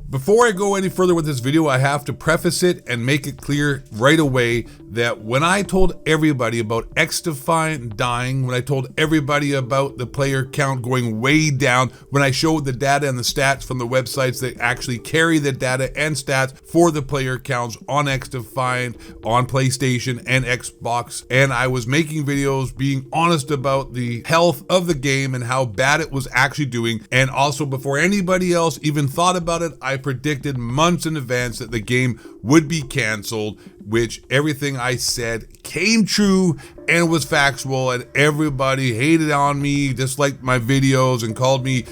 Before I go any further with this video, I have to preface it and make it clear right away that when I told everybody about XDefiant dying, when I told everybody about the player count going way down, when I showed the data and the stats from the websites that actually carry the data and stats for the player counts on XDefiant, on PlayStation and Xbox, and I was making videos being honest about the health of the game and how bad it was actually doing, and also before anybody else even thought about it, I predicted months in advance that the game would be canceled, which everything I said came true and was factual, and everybody hated on me, disliked my videos, and called me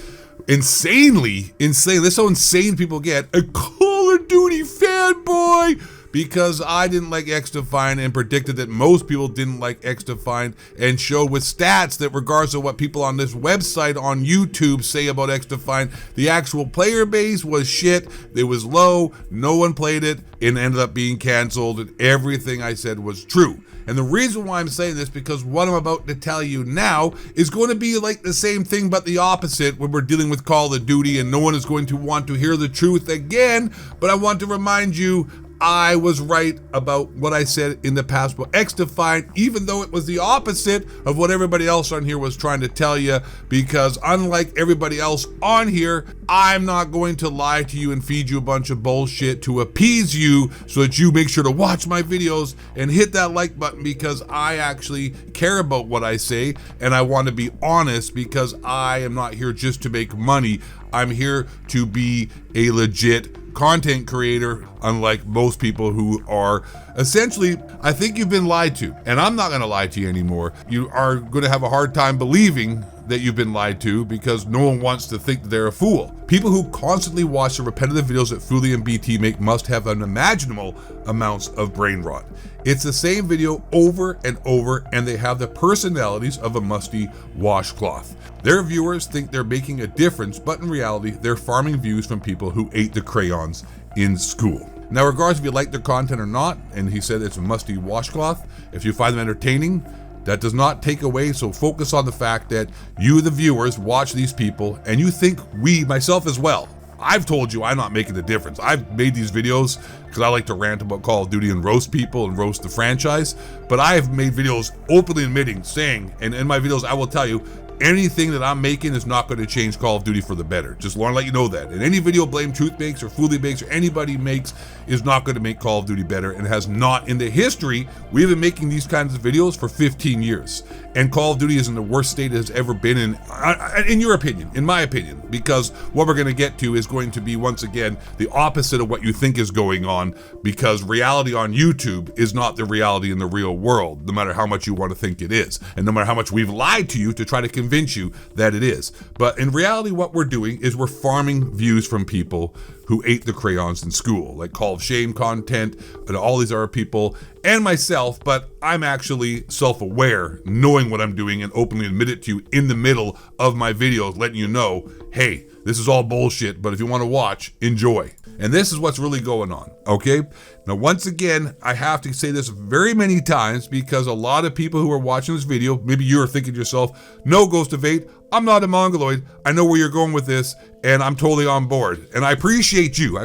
insanely insane. That's how insane people get. A Call of Duty fanboy! Because I didn't like XDefiant and predicted that most people didn't like XDefiant, and showed with stats that regardless of what people on this website on YouTube say about XDefiant, the actual player base was shit, it was low, no one played it, and ended up being canceled, and everything I said was true. And the reason why I'm saying this, because what I'm about to tell you now is going to be like the same thing but the opposite when we're dealing with Call of Duty, and no one is going to want to hear the truth again, but I want to remind you I was right about what I said in the past about XDefiant, even though it was the opposite of what everybody else on here was trying to tell you, because unlike everybody else on here, I'm not going to lie to you and feed you a bunch of bullshit to appease you so that you make sure to watch my videos and hit that like button, because I actually care about what I say and I want to be honest, because I am not here just to make money. I'm here to be a legit content creator, unlike most people who are essentially, I think you've been lied to, and I'm not going to lie to you anymore. You are going to have a hard time believing that you've been lied to, because no one wants to think that they're a fool. People who constantly watch the repetitive videos that Fooly and BT make must have unimaginable amounts of brain rot. It's the same video over and over, and they have the personalities of a musty washcloth. Their viewers think they're making a difference, but in reality, they're farming views from people who ate the crayons in school. Now, regardless if you like their content or not, and he said it's a musty washcloth, if you find them entertaining, that does not take away, so focus on the fact that you, the viewers, watch these people, and you think we, myself as well. I've told you I'm not making a difference. I've made these videos because I like to rant about Call of Duty and roast people and roast the franchise, but I have made videos openly admitting, saying, and in my videos I will tell you, anything that I'm making is not going to change Call of Duty for the better. Just want to let you know that. And any video Blame Truth makes or Fooly makes or anybody makes is not going to make Call of Duty better, and has not in the history. We've been making these kinds of videos for 15 years. And Call of Duty is in the worst state it has ever been in your opinion, in my opinion, because what we're going to get to is going to be, once again, the opposite of what you think is going on, because reality on YouTube is not the reality in the real world, no matter how much you want to think it is, and no matter how much we've lied to you to try to convince you that it is. But in reality, what we're doing is we're farming views from people who ate the crayons in school, like Call of Shame content and all these other people, and myself, but I'm actually self-aware, knowing what I'm doing, and openly admit it to you in the middle of my videos, letting you know, hey, this is all bullshit, but if you want to watch, enjoy. And this is what's really going on, okay? Now, once again, I have to say this very many times, because a lot of people who are watching this video, maybe you're thinking to yourself, no, Ghost of 8, I'm not a Mongoloid. I know where you're going with this, and I'm totally on board. And I appreciate you.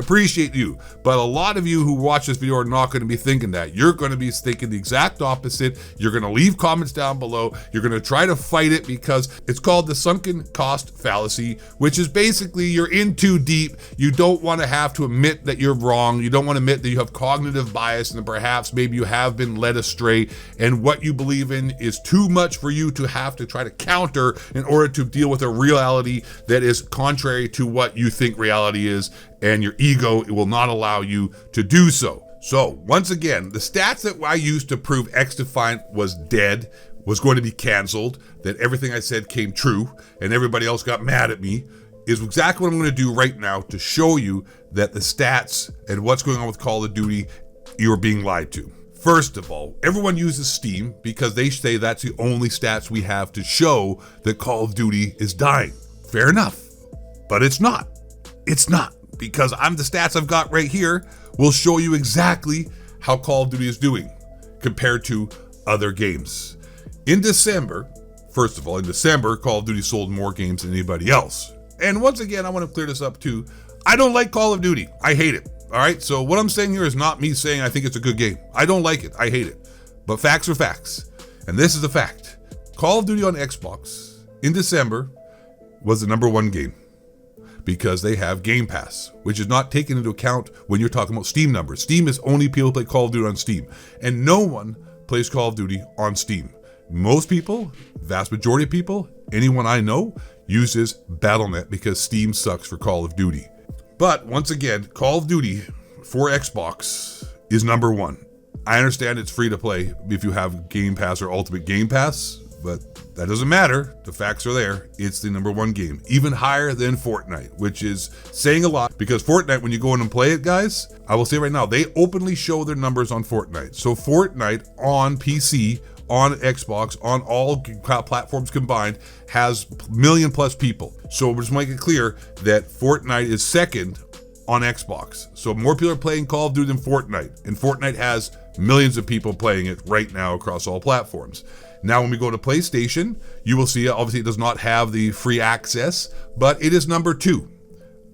But a lot of you who watch this video are not going to be thinking that. You're going to be thinking the exact opposite. You're going to leave comments down below. You're going to try to fight it, because it's called the sunken cost fallacy, which is basically you're in too deep. You don't want to have to admit that you're wrong. You don't want to admit that you have cognitive bias, and perhaps maybe you have been led astray, and what you believe in is too much for you to have to try to counter in order to deal with a reality that is contrary to what you think reality is, and your ego, it will not allow you to do so. So once again, the stats that I used to prove XDefiant was dead, was going to be canceled, that everything I said came true, and everybody else got mad at me, is exactly what I'm going to do right now to show you that the stats and what's going on with Call of Duty, you're being lied to. First of all, everyone uses Steam because they say that's the only stats we have to show that Call of Duty is dying. Fair enough, but it's not. It's not, because the stats I've got right here will show you exactly how Call of Duty is doing compared to other games. In December, first of all, Call of Duty sold more games than anybody else. And once again, I want to clear this up too. I don't like Call of Duty. I hate it. All right. So what I'm saying here is not me saying I think it's a good game. I don't like it. I hate it. But facts are facts. And this is a fact. Call of Duty on Xbox in December was the #1 game because they have Game Pass, which is not taken into account when you're talking about Steam numbers. Steam is only people who play Call of Duty on Steam. And no one plays Call of Duty on Steam. Most people, vast majority of people, anyone I know, uses Battle.net because Steam sucks for Call of Duty. But once again, Call of Duty for Xbox is #1. I understand it's free to play if you have Game Pass or Ultimate Game Pass, but that doesn't matter. The facts are there. It's the #1 game, even higher than Fortnite, which is saying a lot because Fortnite, when you go in and play it, guys, I will say right now, they openly show their numbers on Fortnite. So Fortnite on PC, on Xbox, on all platforms combined, has million plus people. So we're just making it clear that Fortnite is second on Xbox. So more people are playing Call of Duty than Fortnite. And Fortnite has millions of people playing it right now across all platforms. Now, when we go to PlayStation, you will see, obviously it does not have the free access, but it is #2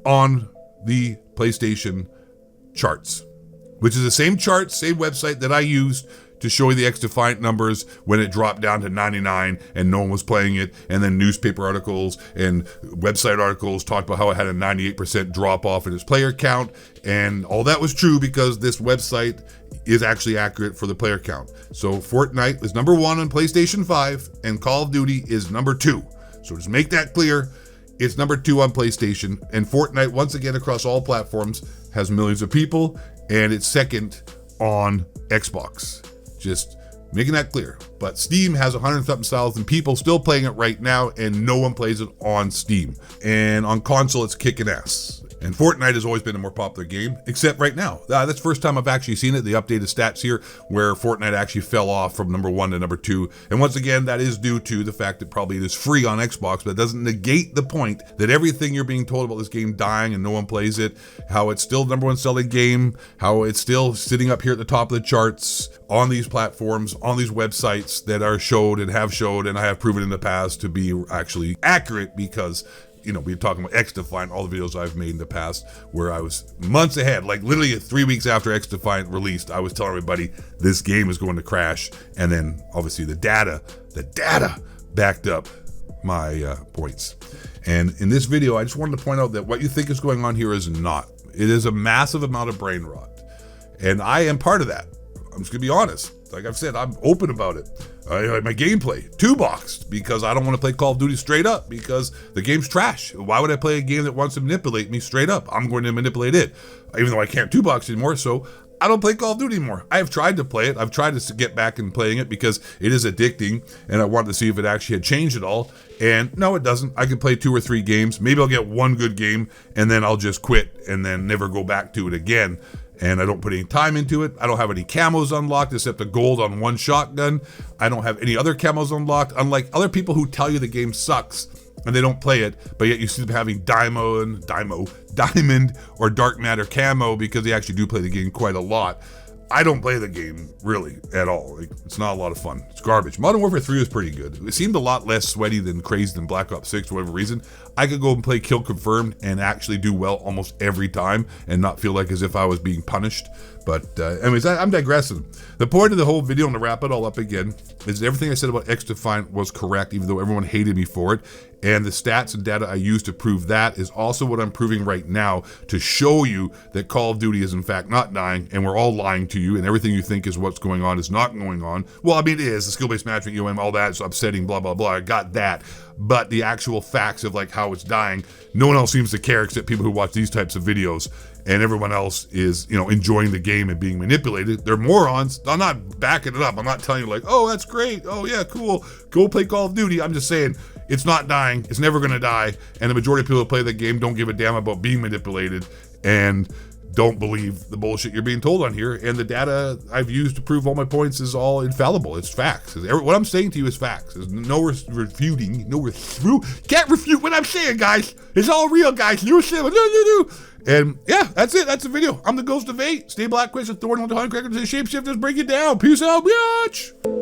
on the PlayStation charts, which is the same chart, same website that I used to show you the XDefiant numbers when it dropped down to 99 and no one was playing it, and then newspaper articles and website articles talked about how it had a 98% drop off in its player count, and all that was true because this website is actually accurate for the player count. So Fortnite is #1 on PlayStation 5 and Call of Duty is #2. So just make that clear. It's #2 on PlayStation, and Fortnite, once again across all platforms, has millions of people, and it's second on Xbox. Just making that clear. But Steam has 100,000 people still playing it right now, and no one plays it on Steam. And on console, it's kicking ass. And Fortnite has always been a more popular game, except right now. That's the first time I've actually seen it, the updated stats here, where Fortnite actually fell off from #1 to #2. And once again, that is due to the fact that probably it is free on Xbox, but it doesn't negate the point that everything you're being told about this game dying and no one plays it, how it's still the #1 selling game, how it's still sitting up here at the top of the charts on these platforms, on these websites that are showed and I have proven in the past to be actually accurate because we're talking about XDefiant, all the videos I've made in the past where I was months ahead, like literally 3 weeks after XDefiant released, I was telling everybody this game is going to crash. And then obviously the data backed up my points. And in this video, I just wanted to point out that what you think is going on here is not. It is a massive amount of brain rot. And I am part of that. I'm just gonna be honest. Like I've said, I'm open about it. My gameplay, 2-boxed, because I don't want to play Call of Duty straight up because the game's trash. Why would I play a game that wants to manipulate me straight up? I'm going to manipulate it, even though I can't 2-box anymore, so I don't play Call of Duty anymore. I have tried to play it. I've tried to get back and playing it because it is addicting, and I wanted to see if it actually had changed at all, and no, it doesn't. I can play 2 or 3 games. Maybe I'll get one good game, and then I'll just quit and then never go back to it again. And I don't put any time into it. I don't have any camos unlocked except the gold on one shotgun. I don't have any other camos unlocked, unlike other people who tell you the game sucks and they don't play it, but yet you see them having diamond or dark matter camo because they actually do play the game quite a lot. I don't play the game really at all. It's not a lot of fun. It's garbage. Modern Warfare 3 was pretty good. It seemed a lot less sweaty than crazy than Black Ops 6 for whatever reason. I could go and play Kill Confirmed and actually do well almost every time and not feel like as if I was being punished. But anyways, I'm digressing. The point of the whole video, and to wrap it all up again, is everything I said about XDefiant was correct, even though everyone hated me for it. And the stats and data I used to prove that is also what I'm proving right now to show you that Call of Duty is in fact not dying, and we're all lying to you, and everything you think is what's going on is not going on. Well, I mean, it is. The skill-based matchmaking, UM, all that is upsetting, blah, blah, blah. I got that. But the actual facts of like how it's dying, no one else seems to care except people who watch these types of videos. And everyone else is, enjoying the game and being manipulated. They're morons. I'm not backing it up. I'm not telling you like, oh, that's great. Oh, yeah, cool. Go play Call of Duty. I'm just saying it's not dying. It's never going to die. And the majority of people who play the game don't give a damn about being manipulated and don't believe the bullshit you're being told on here. And the data I've used to prove all my points is all infallible. It's facts. What I'm saying to you is facts. There's no refuting. Can't refute what I'm saying, guys. It's all real, guys. And yeah, that's it. That's the video. I'm the Ghost of 8. Stay black, Quest, Thorn, Hunter, Crackers, and Shapeshifters. Bring it down. Peace out, bitch.